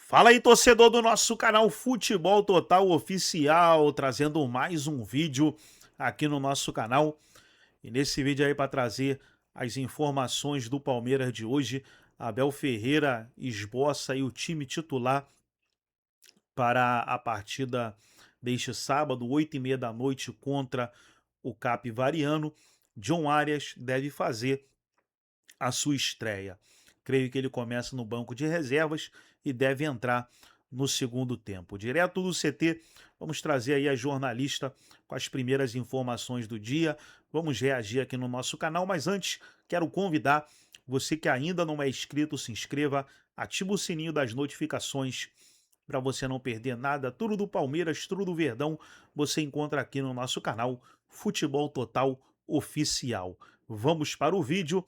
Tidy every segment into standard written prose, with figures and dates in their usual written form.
Fala aí, torcedor do nosso canal Futebol Total Oficial, trazendo mais um vídeo aqui no nosso canal. E nesse vídeo aí para trazer as informações do Palmeiras de hoje, Abel Ferreira esboça aí o time titular para a partida deste sábado, 8h30 da noite, contra o Capivariano. John Arias deve fazer a sua estreia. Creio que ele começa no banco de reservas e deve entrar no segundo tempo. Direto do CT, vamos trazer aí a jornalista com as primeiras informações do dia. Vamos reagir aqui no nosso canal, mas antes quero convidar você que ainda não é inscrito, se inscreva, ativa o sininho das notificações para você não perder nada. Tudo do Palmeiras, tudo do Verdão, você encontra aqui no nosso canal Futebol Total Oficial. Vamos para o vídeo.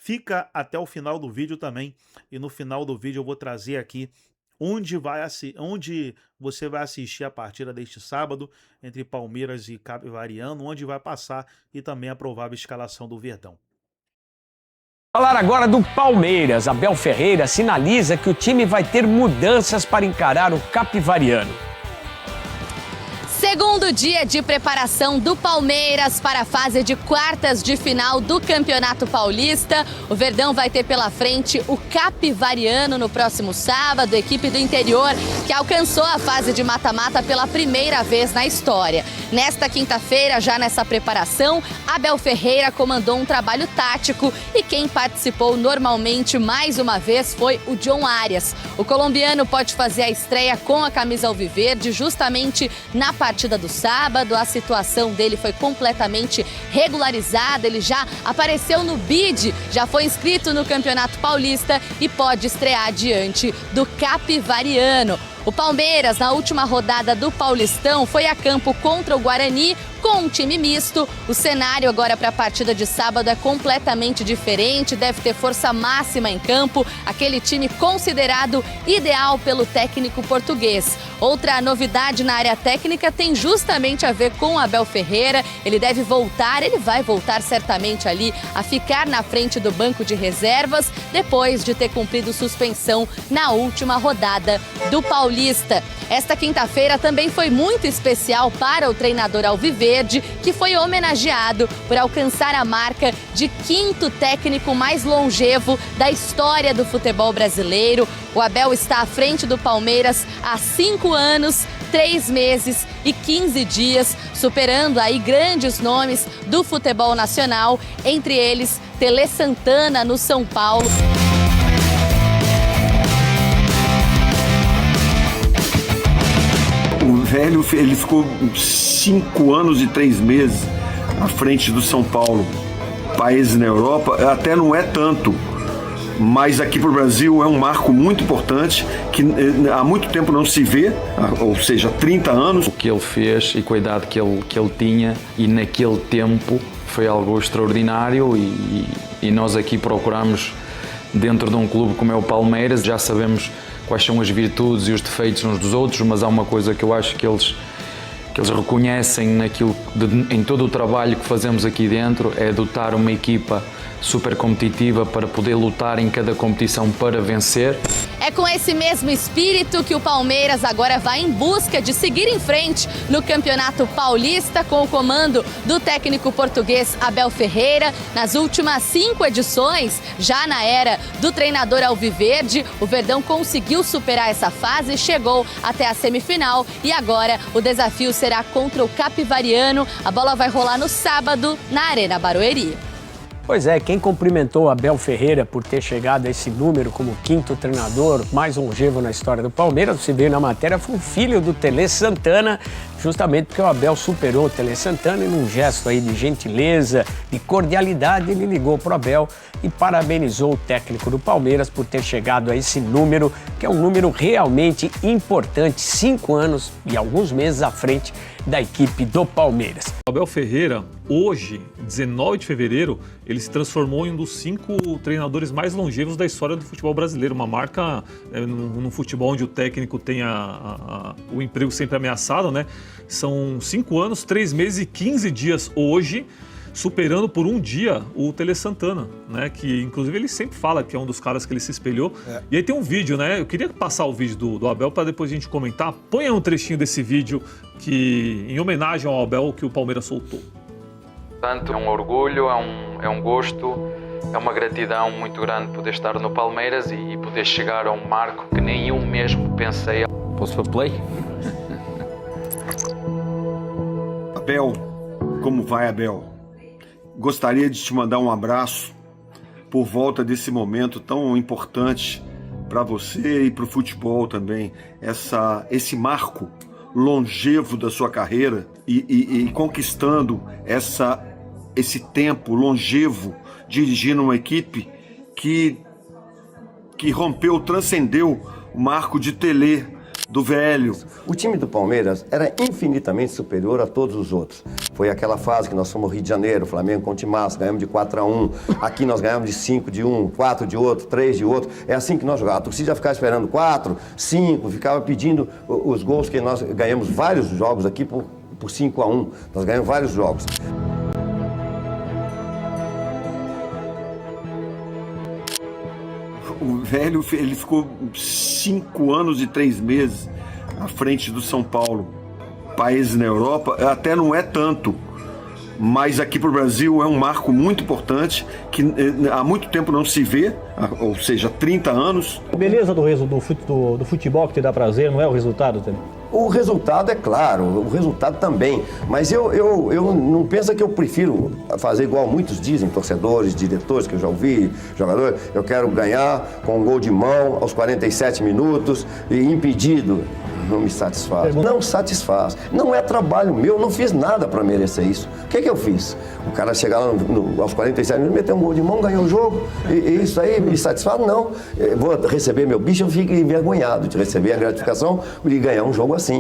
Fica até o final do vídeo também, e no final do vídeo eu vou trazer aqui onde você vai assistir a partida deste sábado entre Palmeiras e Capivariano, onde vai passar e também a provável escalação do Verdão. Falar agora do Palmeiras. Abel Ferreira sinaliza que o time vai ter mudanças para encarar o Capivariano. Segundo dia de preparação do Palmeiras para a fase de quartas de final do Campeonato Paulista. O Verdão vai ter pela frente o Capivariano no próximo sábado, equipe do interior que alcançou a fase de mata-mata pela primeira vez na história. Nesta quinta-feira, já nessa preparação, Abel Ferreira comandou um trabalho tático e quem participou normalmente mais uma vez foi o John Arias. O colombiano pode fazer a estreia com a camisa alviverde justamente na partida do sábado. A situação dele foi completamente regularizada, ele já apareceu no bid, já foi inscrito no Campeonato Paulista e pode estrear diante do Capivariano. O Palmeiras, na última rodada do Paulistão, foi a campo contra o Guarani com um time misto. O cenário agora para a partida de sábado é completamente diferente, deve ter força máxima em campo, aquele time considerado ideal pelo técnico português. Outra novidade na área técnica tem justamente a ver com o Abel Ferreira. Ele deve voltar, ele vai voltar certamente ali a ficar na frente do banco de reservas, depois de ter cumprido suspensão na última rodada do Paulista. Esta quinta-feira também foi muito especial para o treinador alviverde, que foi homenageado por alcançar a marca de quinto técnico mais longevo da história do futebol brasileiro. O Abel está à frente do Palmeiras há 5 anos, 3 meses e 15 dias, superando aí grandes nomes do futebol nacional, entre eles Tele Santana no São Paulo. O velho, ele ficou 5 anos e 3 meses à frente do São Paulo. Países na Europa até não é tanto, mas aqui para o Brasil é um marco muito importante que há muito tempo não se vê, ou seja, 30 anos. O que ele fez e a idade que ele tinha e naquele tempo foi algo extraordinário e nós aqui procuramos, dentro de um clube como é o Palmeiras, já sabemos quais são as virtudes e os defeitos uns dos outros, mas há uma coisa que eu acho que eles reconhecem em todo o trabalho que fazemos aqui dentro, é dotar uma equipa super competitiva para poder lutar em cada competição para vencer. É com esse mesmo espírito que o Palmeiras agora vai em busca de seguir em frente no Campeonato Paulista com o comando do técnico português Abel Ferreira. Nas últimas 5 edições, já na era do treinador alviverde, o Verdão conseguiu superar essa fase, chegou até a semifinal e agora o desafio será contra o Capivariano. A bola vai rolar no sábado na Arena Barueri. Pois é, quem cumprimentou Abel Ferreira por ter chegado a esse número como quinto treinador mais longevo na história do Palmeiras, você viu na matéria, foi o filho do Tele Santana, justamente porque o Abel superou o Tele Santana e num gesto aí de gentileza, de cordialidade, ele ligou para o Abel e parabenizou o técnico do Palmeiras por ter chegado a esse número, que é um número realmente importante, 5 anos e alguns meses à frente da equipe do Palmeiras. Abel Ferreira, hoje, 19 de fevereiro, ele se transformou em um dos 5 treinadores mais longevos da história do futebol brasileiro. Uma marca no futebol onde o técnico tem o emprego sempre ameaçado, né? São 5 anos, 3 meses e 15 dias hoje superando por um dia o Tele Santana, né? Que inclusive ele sempre fala que é um dos caras que ele se espelhou. E aí tem um vídeo, né? Eu queria passar o vídeo do Abel para depois a gente comentar. Põe aí um trechinho desse vídeo que, em homenagem ao Abel, que o Palmeiras soltou. Portanto, é um orgulho, é um gosto, é uma gratidão muito grande poder estar no Palmeiras e poder chegar a um marco que nem eu mesmo pensei. Posso para play? Abel, como vai, Abel? Gostaria de te mandar um abraço por volta desse momento tão importante para você e para o futebol também. Esse marco longevo da sua carreira e conquistando esse tempo longevo dirigindo uma equipe que rompeu, transcendeu o marco de Tele, do velho. O time do Palmeiras era infinitamente superior a todos os outros. Foi aquela fase que nós fomos Rio de Janeiro, Flamengo com o Timaço, ganhamos de 4-1. Aqui nós ganhamos de 5 de um, 4 de outro, 3 de outro. É assim que nós jogávamos. A torcida já ficava esperando 4, 5, ficava pedindo os gols, que nós ganhamos vários jogos aqui por 5-1. Nós ganhamos vários jogos. O velho, ele ficou 5 anos e 3 meses à frente do São Paulo. Países na Europa, até não é tanto, mas aqui para o Brasil é um marco muito importante, que há muito tempo não se vê, ou seja, 30 anos. A beleza do futebol que te dá prazer não é o resultado também? O resultado é claro, o resultado também, mas eu não penso que eu prefiro fazer igual muitos dizem, torcedores, diretores que eu já ouvi, jogadores, eu quero ganhar com um gol de mão aos 47 minutos e impedido. Não me satisfaz. Não satisfaz. Não é trabalho meu, não fiz nada para merecer isso. O que eu fiz? O cara chegar lá aos 47 minutos, meter um gol de mão, ganhou o jogo, e isso aí me satisfaz? Não. Eu vou receber meu bicho, eu fico envergonhado de receber a gratificação de ganhar um jogo assim.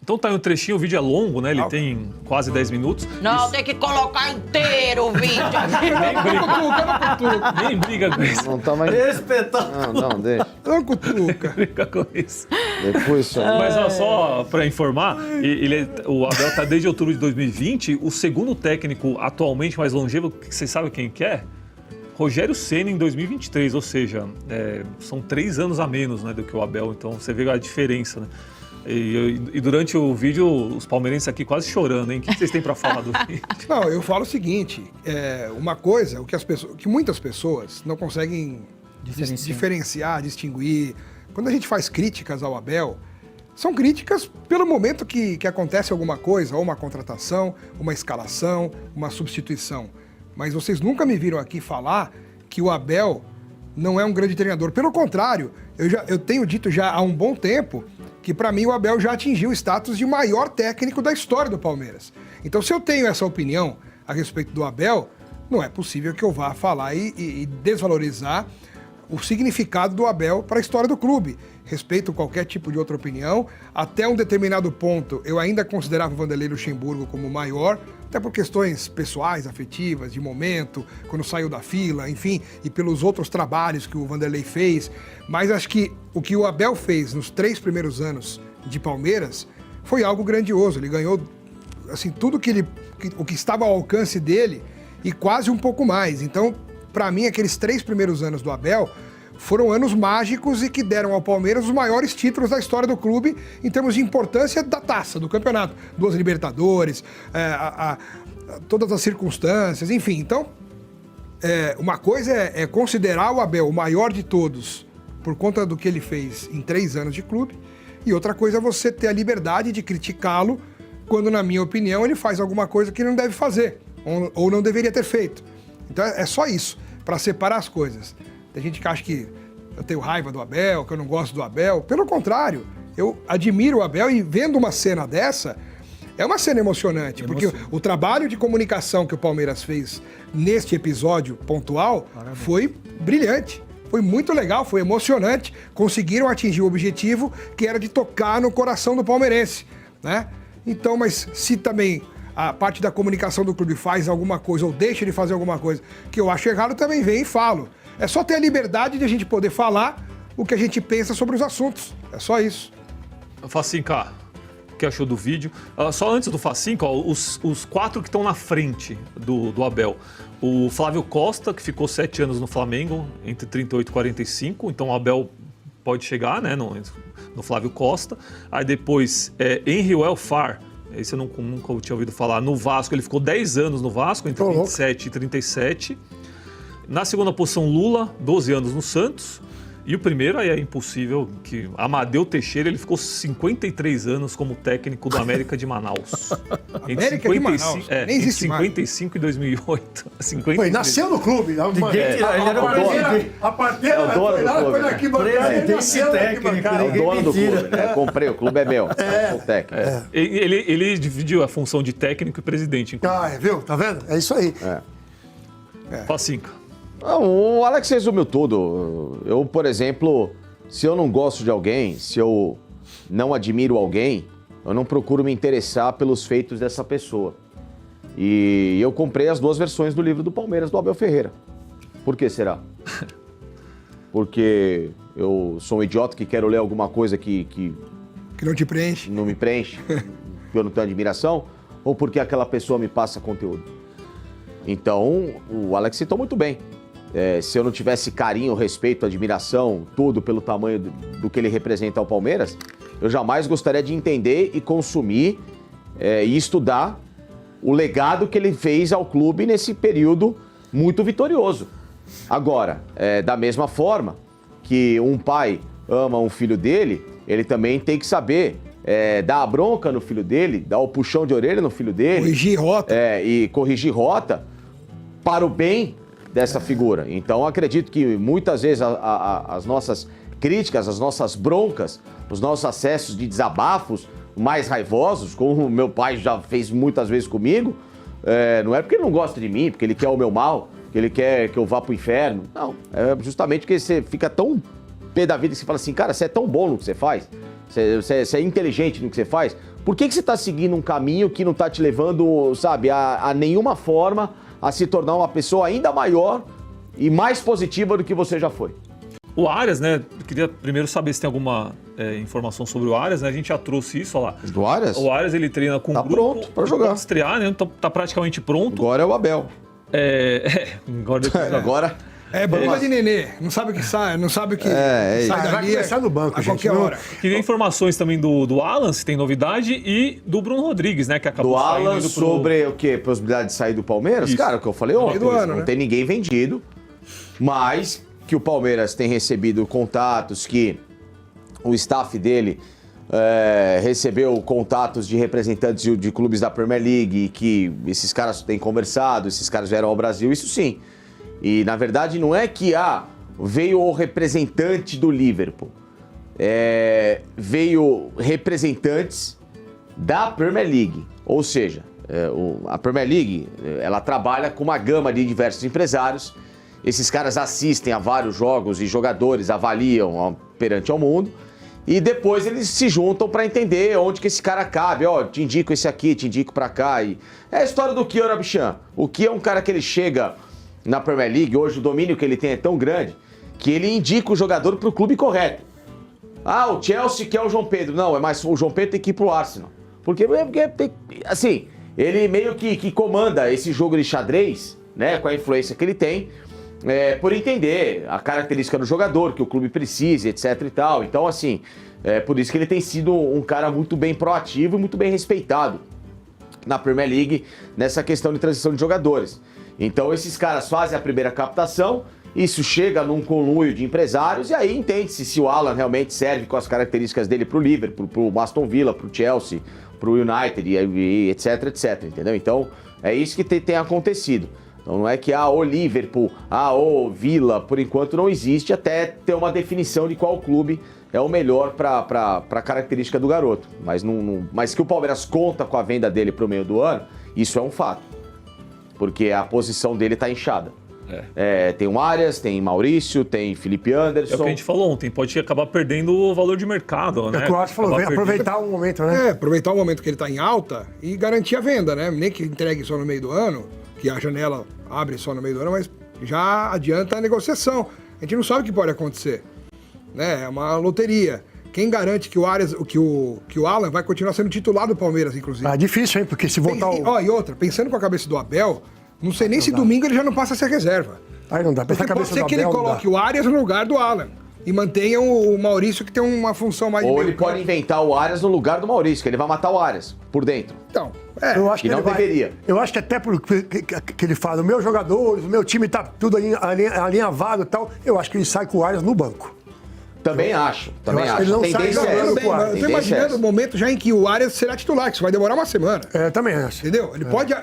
Então tá aí um trechinho, o vídeo é longo, né? Ele tem quase 10 minutos. Não, tem que colocar inteiro o vídeo. Nem briga com isso. Não tá mais... Espetáculo. Não, deixa. Não cutuca. Briga com isso. Depois só... Mas ó, só para informar, o Abel tá desde outubro de 2020, o segundo técnico atualmente mais longevo, vocês sabem quem que é? Rogério Ceni em 2023, ou seja, são 3 anos a menos, né, do que o Abel, então você vê a diferença, né? E durante o vídeo, os palmeirenses aqui quase chorando, hein? O que vocês têm para falar do vídeo? Não, eu falo o seguinte, uma coisa, que muitas pessoas não conseguem diferenciar, distinguir. Quando a gente faz críticas ao Abel, são críticas pelo momento que acontece alguma coisa, ou uma contratação, uma escalação, uma substituição. Mas vocês nunca me viram aqui falar que o Abel não é um grande treinador. Pelo contrário, eu tenho dito já há um bom tempo que para mim o Abel já atingiu o status de maior técnico da história do Palmeiras. Então, se eu tenho essa opinião a respeito do Abel, não é possível que eu vá falar e desvalorizar o significado do Abel para a história do clube. Respeito qualquer tipo de outra opinião. Até um determinado ponto, eu ainda considerava o Vanderlei Luxemburgo como o maior, até por questões pessoais, afetivas, de momento, quando saiu da fila, enfim, e pelos outros trabalhos que o Vanderlei fez. Mas acho que o que o Abel fez nos 3 primeiros anos de Palmeiras foi algo grandioso. Ele ganhou assim, tudo o que estava ao alcance dele e quase um pouco mais. Então, para mim, aqueles 3 primeiros anos do Abel foram anos mágicos e que deram ao Palmeiras os maiores títulos da história do clube em termos de importância da taça, do campeonato. 2 Libertadores, todas as circunstâncias, enfim. Então, uma coisa é considerar o Abel o maior de todos por conta do que ele fez em 3 anos de clube, e outra coisa é você ter a liberdade de criticá-lo quando, na minha opinião, ele faz alguma coisa que ele não deve fazer ou não deveria ter feito. Então é só isso, para separar as coisas. Tem gente que acha que eu tenho raiva do Abel, que eu não gosto do Abel. Pelo contrário, eu admiro o Abel e vendo uma cena dessa, é uma cena emocionante, porque o trabalho de comunicação que o Palmeiras fez neste episódio pontual foi brilhante. Foi muito legal, foi emocionante. Conseguiram atingir o objetivo, que era de tocar no coração do palmeirense, né? Então, mas se também a parte da comunicação do clube faz alguma coisa ou deixa de fazer alguma coisa que eu acho errado, também vem e falo. É só ter a liberdade de a gente poder falar o que a gente pensa sobre os assuntos. É só isso. Eu faço assim, cara. que achou do vídeo. Só antes do Facinco, os 4 que estão na frente do Abel. O Flávio Costa, que ficou 7 anos no Flamengo, entre 38 e 45. Então o Abel pode chegar, né, no Flávio Costa. Aí depois, Henry Welfare. Esse eu nunca tinha ouvido falar. No Vasco, ele ficou 10 anos no Vasco, entre 27 e 37. Na segunda posição, Lula, 12 anos no Santos. E o primeiro, aí é impossível, que Amadeu Teixeira, ele ficou 53 anos como técnico do América de Manaus. América de Manaus? Nem existe 55 e 2008. 53. Foi, nasceu no clube. Ele era o dono. A parteira foi na arquibancada. Tem esse técnico, é o dono do clube. Comprei, o clube é meu. O técnico. Ele dividiu a função de técnico e presidente. Viu? Tá vendo? É isso aí. Facinco. O Alex resumiu tudo. Eu, por exemplo, se eu não gosto de alguém, se eu não admiro alguém, eu não procuro me interessar pelos feitos dessa pessoa. E eu comprei as 2 versões do livro do Palmeiras, do Abel Ferreira. Por que será? Porque eu sou um idiota que quero ler alguma coisa que não te preenche. Não me preenche, que eu não tenho admiração, ou porque aquela pessoa me passa conteúdo. Então, o Alex citou muito bem. Se eu não tivesse carinho, respeito, admiração, tudo pelo tamanho do que ele representa ao Palmeiras, eu jamais gostaria de entender e consumir e estudar o legado que ele fez ao clube nesse período muito vitorioso. Agora, da mesma forma que um pai ama um filho dele, ele também tem que saber dar a bronca no filho dele, dar o puxão de orelha no filho dele. Corrigir rota. E corrigir rota para o bem dessa figura. Então, acredito que muitas vezes as nossas críticas, as nossas broncas, os nossos acessos de desabafos mais raivosos, como o meu pai já fez muitas vezes comigo, não é porque ele não gosta de mim, porque ele quer o meu mal, que ele quer que eu vá pro inferno. Não, é justamente porque você fica tão pé da vida que você fala assim, cara, você é tão bom no que você faz, você é inteligente no que você faz, por que você tá seguindo um caminho que não tá te levando, sabe, a nenhuma forma a se tornar uma pessoa ainda maior e mais positiva do que você já foi? O Arias, né? Eu queria primeiro saber se tem alguma informação sobre o Arias, né? A gente já trouxe isso, olha lá. Do Arias? O Arias, ele treina com tá pronto para jogar. Pode estrear, né? Tá praticamente pronto. Agora é o Abel. Agora... É bomba de nenê, não sabe o que sai, não sabe o que sai dali. Vai começar no banco, a gente. Qualquer hora. Queria informações também do Alan, se tem novidade, e do Bruno Rodrigues, né? Que acabou do Alan sobre o quê? Possibilidade de sair do Palmeiras? Isso. Cara, o que eu falei ontem, não tem ninguém vendido, mas que o Palmeiras tem recebido contatos, que o staff dele recebeu contatos de representantes de clubes da Premier League, que esses caras têm conversado, esses caras vieram ao Brasil, isso sim. E, na verdade, não é que veio o representante do Liverpool. Veio representantes da Premier League. Ou seja, a Premier League ela trabalha com uma gama de diversos empresários. Esses caras assistem a vários jogos e jogadores avaliam perante ao mundo. E depois eles se juntam para entender onde que esse cara cabe. Te indico esse aqui, te indico para cá. E é a história do Kian Abichan. O Kian é um cara que ele chega... Na Premier League, hoje o domínio que ele tem é tão grande que ele indica o jogador para o clube correto. O Chelsea quer o João Pedro. Não, mas o João Pedro tem que ir pro Arsenal. Porque assim, ele meio que comanda esse jogo de xadrez, né, com a influência que ele tem, por entender a característica do jogador, que o clube precisa, etc e tal. Então, assim, por isso que ele tem sido um cara muito bem proativo e muito bem respeitado na Premier League nessa questão de transição de jogadores. Então esses caras fazem a primeira captação, isso chega num conluio de empresários e aí entende-se se o Alan realmente serve com as características dele pro Liverpool, pro Aston Villa, pro Chelsea, pro United e etc, etc, entendeu? Então é isso que tem acontecido. Então não é que o Liverpool, o Villa, por enquanto não existe até ter uma definição de qual clube é o melhor para a característica do garoto. Mas que o Palmeiras conta com a venda dele pro meio do ano, isso é um fato. Porque a posição dele tá inchada. Tem o Arias, tem Maurício, tem Felipe Anderson. É o que a gente falou ontem, pode acabar perdendo o valor de mercado, né? O Croácia falou, aproveitar o momento, né? Aproveitar o momento que ele tá em alta e garantir a venda, né? Nem que entregue só no meio do ano, que a janela abre só no meio do ano, mas já adianta a negociação. A gente não sabe o que pode acontecer, né? É uma loteria. Quem garante que o Arias, que o Alan vai continuar sendo titular do Palmeiras, inclusive? Ah, difícil, hein? Porque se voltar E outra, pensando com a cabeça do Abel, não sei nem se domingo ele já não passa a ser reserva. Aí não dá. Porque pode ser que ele coloque o Arias no lugar do Alan. E mantenha o Maurício, que tem uma função mais... Ou ele pode inventar o Arias no lugar do Maurício, que ele vai matar o Arias por dentro. Então, eu acho que não deveria. Eu acho que até porque que ele fala, os meus jogadores, o meu time tá tudo alinhavado e tal, eu acho que ele sai com o Arias no banco. Também acho. Ele não sai jogando bem, mas eu tô imaginando o momento já em que o Arias será titular, que isso vai demorar uma semana. Também acho. Entendeu? Ele pode...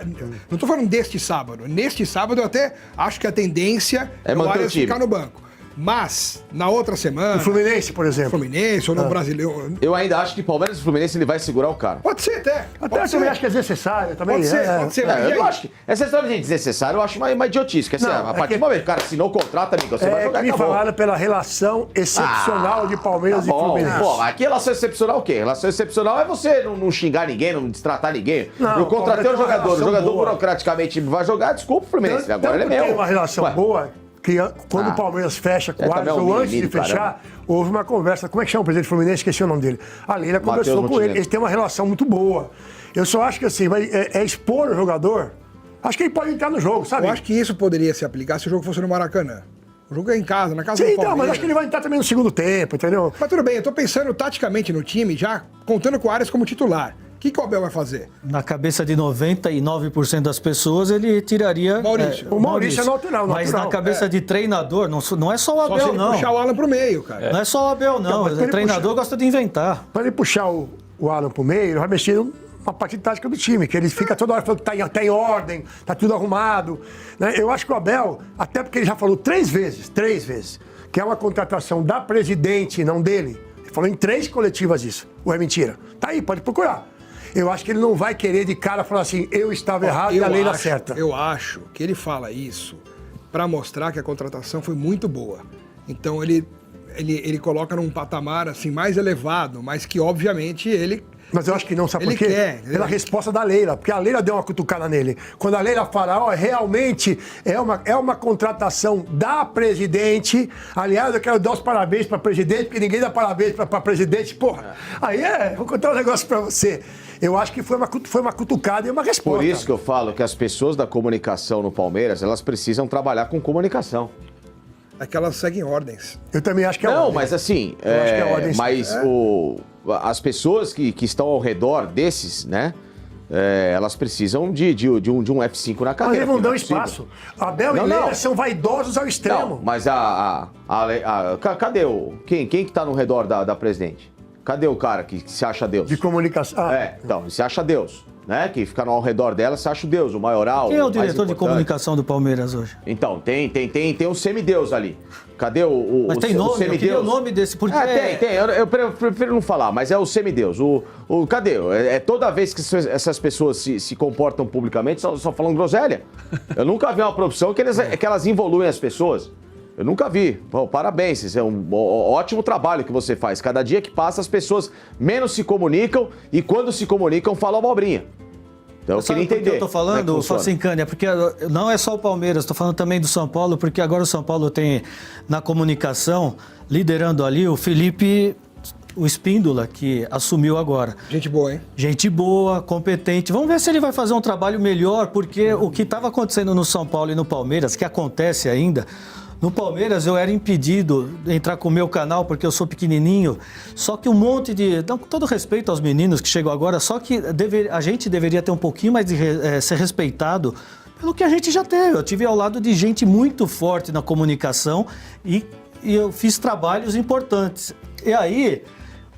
Não tô falando deste sábado. Neste sábado eu até acho que a tendência é o Arias ficar no banco. Mas, na outra semana... O Fluminense, por exemplo. Fluminense ou no Brasileiro... Eu ainda acho que Palmeiras e Fluminense ele vai segurar o cara. Pode ser até. Até eu também acho que é desnecessário. Também Pode ser. Eu acho que essa história de desnecessário eu acho uma idiotice. Que, a partir do momento que o cara assinou o contrato, amigo, você vai jogar, me falaram pela relação excepcional de Palmeiras e Fluminense. Pô, aqui relação excepcional o quê? Relação excepcional é você não xingar ninguém, não destratar ninguém. Não, eu contratei um jogador, o jogador boa. burocraticamente vai jogar, desculpa o Fluminense. Agora ele é meu. Tem uma relação boa... Que quando o Palmeiras fecha com o Arias, ou antes de fechar, houve uma conversa. Como é que chama o presidente do Fluminense? Esqueci o nome dele. A Leila conversou com ele. Eles têm uma relação muito boa. Eu só acho que assim, expor o jogador. Acho que ele pode entrar no jogo, sabe? Eu acho que isso poderia se aplicar se o jogo fosse no Maracanã. O jogo é em casa, na casa do Sim, Palmeiras. então, mas acho que ele vai entrar também no segundo tempo, entendeu? Mas tudo bem, eu tô pensando taticamente no time, já contando com o Arias como titular. O que o Abel vai fazer? Na cabeça de 99% das pessoas, ele tiraria... Maurício. O Maurício é natural. Mas na cabeça de treinador, não é só o Abel, só se não. Puxar o Alan pro meio, cara. Não é só o Abel, não. O treinador gosta de inventar. Para ele puxar o Alan pro meio, ele vai mexer uma parte tática do time, que ele fica toda hora falando que tá em ordem, tá tudo arrumado. Né? Eu acho que o Abel, até porque ele já falou três vezes, que é uma contratação da presidente, não dele. Ele falou em 3 coletivas isso. Ou é mentira? Tá aí, pode procurar. Eu acho que ele não vai querer de cara falar assim, eu estava errado e a lei era certa. Eu acho que ele fala isso para mostrar que a contratação foi muito boa. Então ele coloca num patamar assim mais elevado, mas que obviamente ele... Mas eu acho que não, sabe por quê? Pela resposta da Leila, porque a Leila deu uma cutucada nele. Quando a Leila fala, realmente é uma contratação da presidente. Aliás, eu quero dar os parabéns para a presidente, porque ninguém dá parabéns para a presidente. Porra, vou contar um negócio para você. Eu acho que foi uma cutucada e uma resposta. Por isso que eu falo que as pessoas da comunicação no Palmeiras, elas precisam trabalhar com comunicação. É que elas seguem ordens. Eu também acho que é ordem. Não, mas assim, acho que é ordem, as pessoas que estão ao redor desses, né? Elas precisam de um F5 na carreira. Mas eles não dão espaço. Abel e Leila são vaidosos ao extremo. Não, mas cadê quem que tá no redor da presidente? Cadê o cara que se acha Deus? De comunicação. Então, se acha Deus, né? Que fica ao redor dela, se acha o Deus, o maioral. Quem é o diretor de comunicação do Palmeiras hoje? Então, tem um semideus ali. Cadê o Mas tem nome, semideus? Eu queria o nome desse, porque... Tem. Eu prefiro não falar, mas é o semideus. Cadê? Toda vez que essas pessoas se comportam publicamente, só falam groselha. Eu nunca vi uma profissão que elas evoluem as pessoas. Eu nunca vi. Pô, parabéns, isso é um ótimo trabalho que você faz. Cada dia que passa, as pessoas menos se comunicam e quando se comunicam, falam abobrinha. Então eu queria entender. Por que eu tô falando, Facincani, é porque não é só o Palmeiras, estou falando também do São Paulo, porque agora o São Paulo tem na comunicação, liderando ali, o Felipe, o Espíndola, que assumiu agora. Gente boa, hein? Gente boa, competente. Vamos ver se ele vai fazer um trabalho melhor, porque o que estava acontecendo no São Paulo e no Palmeiras, que acontece ainda... No Palmeiras eu era impedido de entrar com o meu canal porque eu sou pequenininho, só que um monte de... Com todo respeito aos meninos que chegam agora, só que a gente deveria ter um pouquinho mais de ser respeitado pelo que a gente já teve. Eu tive ao lado de gente muito forte na comunicação e eu fiz trabalhos importantes. E aí,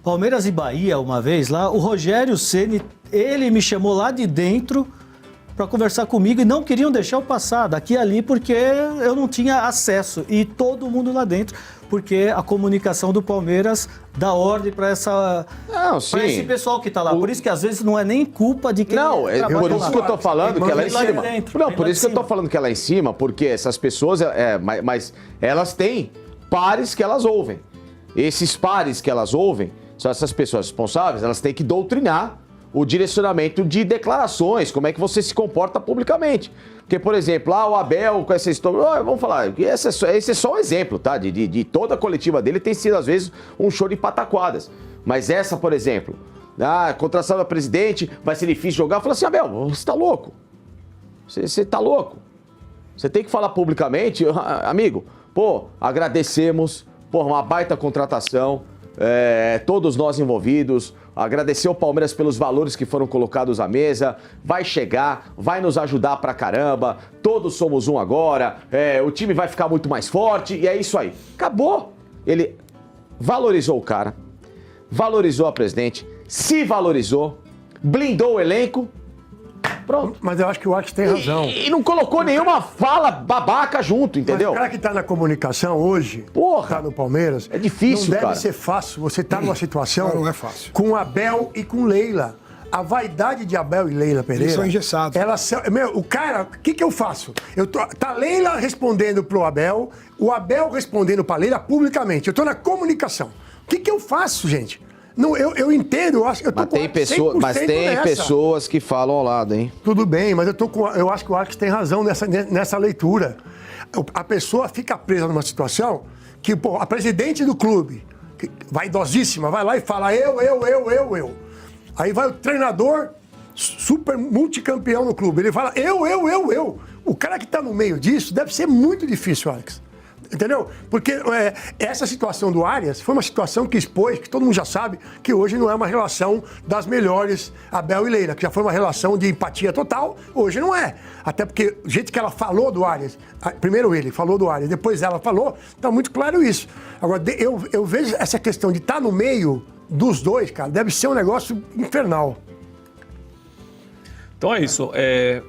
Palmeiras e Bahia, uma vez lá, o Rogério Ceni, ele me chamou lá de dentro para conversar comigo e não queriam deixar eu passar daqui e ali porque eu não tinha acesso. E todo mundo lá dentro, porque a comunicação do Palmeiras dá ordem para esse pessoal que está lá. Por isso que às vezes não é nem culpa de quem por isso que eu tô falando que é lá em cima. Por isso que eu tô falando que é lá em cima, porque essas pessoas, mas elas têm pares que elas ouvem. Esses pares que elas ouvem, são essas pessoas responsáveis, elas têm que doutrinar o direcionamento de declarações, como é que você se comporta publicamente. Porque, por exemplo, o Abel com essa história, vamos falar, esse é só um exemplo, tá? De toda a coletiva dele tem sido, às vezes, um show de pataquadas. Mas essa, por exemplo, contratação da presidente, vai ser difícil jogar. Fala assim, Abel, você tá louco? Você tá louco? Você tem que falar publicamente, amigo, agradecemos, uma baita contratação, todos nós envolvidos, agradecer ao Palmeiras pelos valores que foram colocados à mesa, vai chegar, vai nos ajudar pra caramba, todos somos um agora, o time vai ficar muito mais forte, e é isso aí. Acabou! Ele valorizou o cara, valorizou a presidente, se valorizou, blindou o elenco. Pronto. Mas eu acho que o Alex tem razão. E não colocou nenhuma fala babaca junto, entendeu? Mas o cara que tá na comunicação hoje, tá no Palmeiras, é difícil, não deve ser fácil. Você tá numa situação não é fácil. Com Abel e com Leila. A vaidade de Abel e Leila Pereira... Eles são engessados. O cara, o que eu faço? Tá Leila respondendo pro Abel, o Abel respondendo pra Leila publicamente. Eu tô na comunicação. O que eu faço, gente? Não, eu entendo, eu tô mas tem pessoas que falam ao lado, hein? Tudo bem, mas eu acho que o Alex tem razão nessa leitura. A pessoa fica presa numa situação que, a presidente do clube, vaidosíssima, vai lá e fala eu. Aí vai o treinador, super multicampeão no clube, ele fala eu. O cara que tá no meio disso deve ser muito difícil, Alex. Entendeu? Porque essa situação do Arias foi uma situação que expôs, que todo mundo já sabe, que hoje não é uma relação das melhores, Abel e Leila, que já foi uma relação de empatia total, hoje não é. Até porque o jeito que ela falou do Arias, primeiro ele falou do Arias, depois ela falou, tá muito claro isso. Agora, eu vejo essa questão de estar no meio dos dois, cara, deve ser um negócio infernal. Então é isso.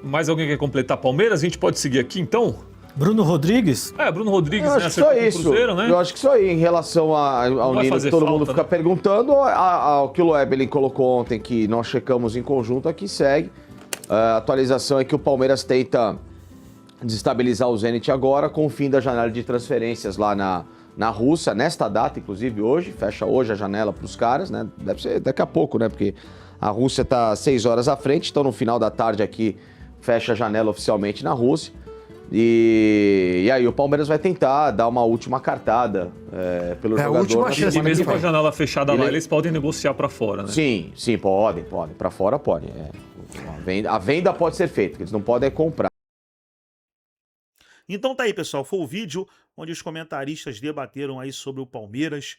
Mais alguém quer completar Palmeiras? A gente pode seguir aqui, então? Bruno Rodrigues? Bruno Rodrigues, eu acho que só isso. Cruzeiro, né? Eu acho que só aí, em relação ao Nino, que todo mundo fica perguntando, ao que o Loebelin colocou ontem, que nós checamos em conjunto, aqui segue. A atualização é que o Palmeiras tenta desestabilizar o Zenit agora, com o fim da janela de transferências lá na Rússia, nesta data, inclusive hoje, fecha hoje a janela para os caras, né? Deve ser daqui a pouco, né? Porque a Rússia está 6 horas à frente, então no final da tarde aqui fecha a janela oficialmente na Rússia. E aí o Palmeiras vai tentar dar uma última cartada pelo jogador. E mesmo com a janela fechada lá, eles podem negociar para fora, né? Sim, podem. Para fora pode. A venda pode ser feita, o que eles não podem é comprar. Então tá aí, pessoal, foi o vídeo onde os comentaristas debateram aí sobre o Palmeiras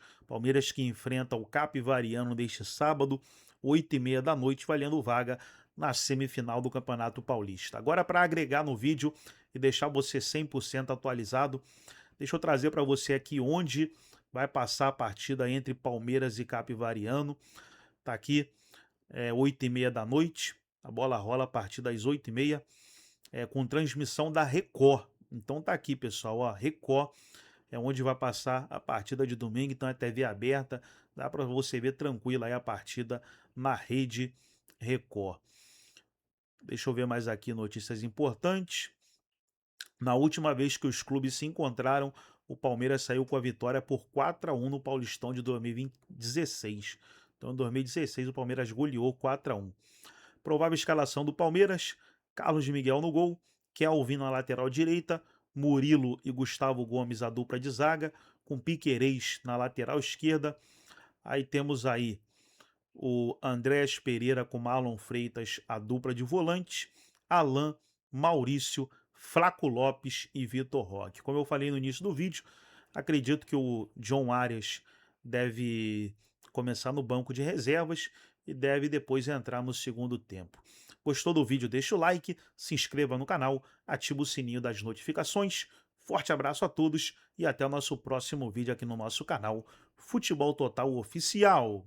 que enfrenta o Capivariano neste sábado, 8h30 da noite, valendo vaga na semifinal do Campeonato Paulista. Agora, para agregar no vídeo e deixar você 100% atualizado, deixa eu trazer para você aqui onde vai passar a partida entre Palmeiras e Capivariano. Tá aqui, 8h30 da noite, a bola rola a partir das 8h30, com transmissão da Record. Então tá aqui, pessoal, Record é onde vai passar a partida de domingo, então é TV aberta, dá para você ver tranquilo aí a partida na rede Record. Deixa eu ver mais aqui notícias importantes. Na última vez que os clubes se encontraram, o Palmeiras saiu com a vitória por 4-1 no Paulistão de 2016. Então, em 2016, o Palmeiras goleou 4-1. Provável escalação do Palmeiras: Carlos Miguel no gol, Kelvin na lateral direita, Murilo e Gustavo Gomes a dupla de zaga, com Piquerez na lateral esquerda. Aí temos aí o Andrés Pereira com Marlon Freitas, a dupla de volante, Alan, Maurício, Flaco Lopes e Vitor Roque. Como eu falei no início do vídeo, acredito que o John Arias deve começar no banco de reservas e deve depois entrar no segundo tempo. Gostou do vídeo? Deixa o like, se inscreva no canal, ativa o sininho das notificações. Forte abraço a todos e até o nosso próximo vídeo aqui no nosso canal Futebol Total Oficial.